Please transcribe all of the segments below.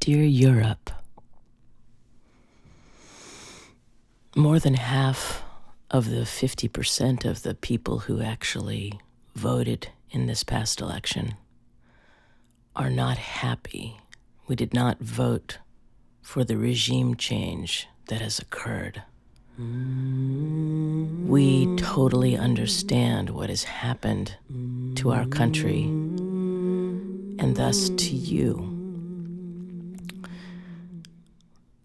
Dear Europe, more than half of the 50% of the people who actually voted in this past election are not happy. We did not vote for the regime change that has occurred. We totally understand what has happened to our country and thus to you.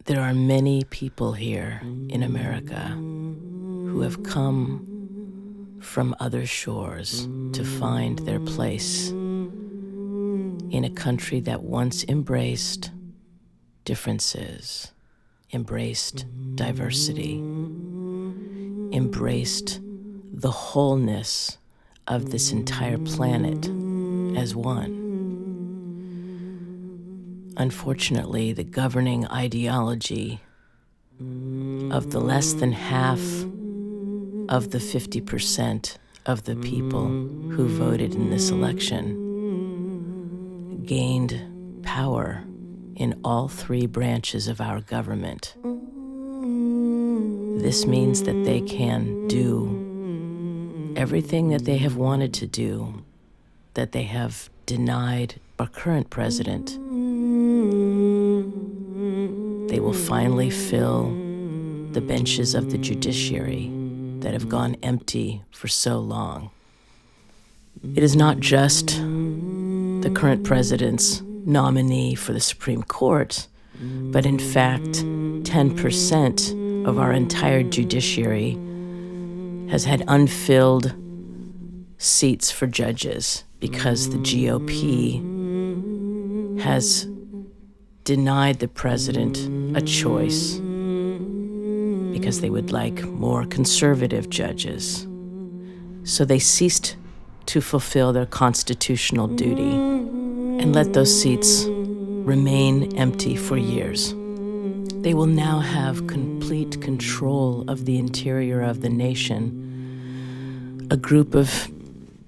There are many people here in America who have come from other shores to find their place in a country that once embraced differences, embraced diversity, embraced the wholeness of this entire planet as one. Unfortunately, the governing ideology of the less than half of the 50% of the people who voted in this election gained power in all three branches of our government. This means that they can do everything that they have wanted to do, that they have denied our current president. They will finally fill the benches of the judiciary that have gone empty for so long. It is not just the current president's nominee for the Supreme Court, but in fact, 10% of our entire judiciary has had unfilled seats for judges because the GOP has denied the president a choice because they would like more conservative judges. So they ceased to fulfill their constitutional duty and let those seats remain empty for years. They will now have complete control of the interior of the nation, a group of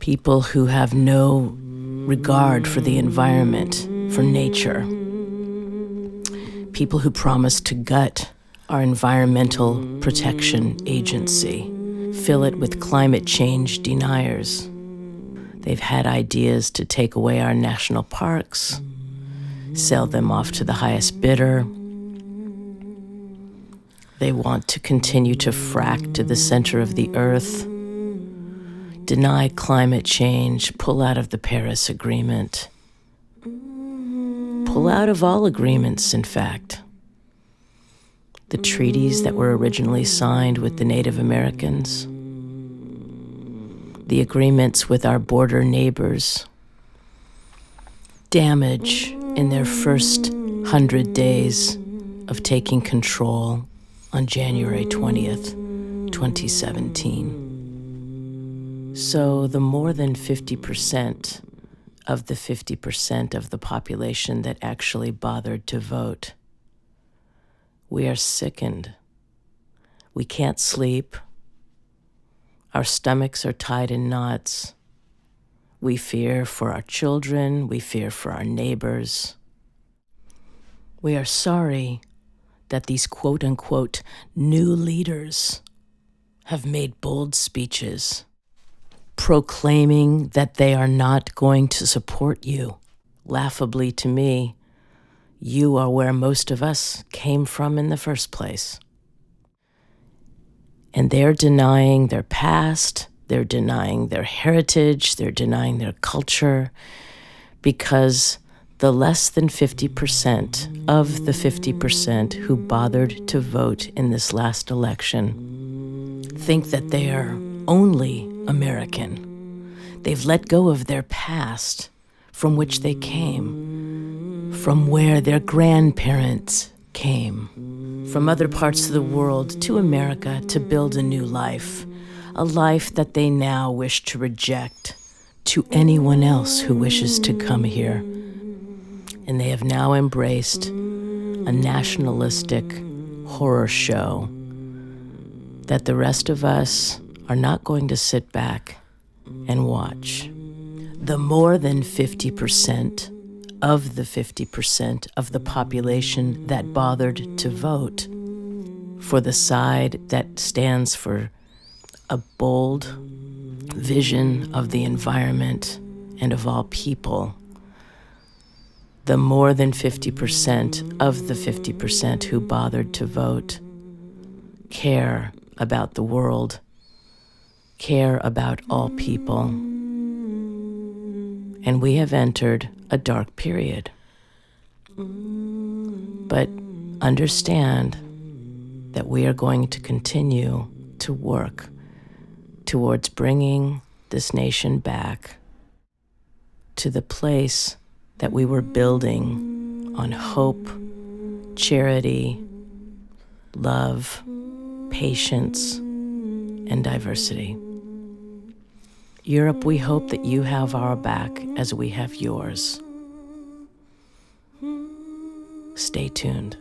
people who have no regard for the environment, for nature, people who promise to gut our environmental protection agency, fill it with climate change deniers. They've had ideas to take away our national parks, sell them off to the highest bidder. They want to continue to frack to the center of the earth, deny climate change, pull out of the Paris Agreement, pull out of all agreements, in fact. The treaties that were originally signed with the Native Americans, the agreements with our border neighbors, damage in their first 100 days of taking control on January 20th, 2017. So the more than 50% of the 50% of the population that actually bothered to vote, we are sickened. We can't sleep. Our stomachs are tied in knots. We fear for our children. We fear for our neighbors. We are sorry that these quote-unquote new leaders have made bold speeches proclaiming that they are not going to support you. Laughably to me, you are where most of us came from in the first place. And they're denying their past, they're denying their heritage, they're denying their culture, because the less than 50% of the 50% who bothered to vote in this last election think that they are only American. They've let go of their past from which they came, from where their grandparents came, from other parts of the world to America to build a new life, a life that they now wish to reject to anyone else who wishes to come here. And they have now embraced a nationalistic horror show that the rest of us are not going to sit back and watch. The more than 50% of the 50% of the population that bothered to vote for the side that stands for a bold vision of the environment and of all people, the more than 50% of the 50% who bothered to vote care about the world, care about all people. And we have entered a dark period. But understand that we are going to continue to work towards bringing this nation back to the place that we were building on hope, charity, love, patience, and diversity. Europe, we hope that you have our back as we have yours. Stay tuned.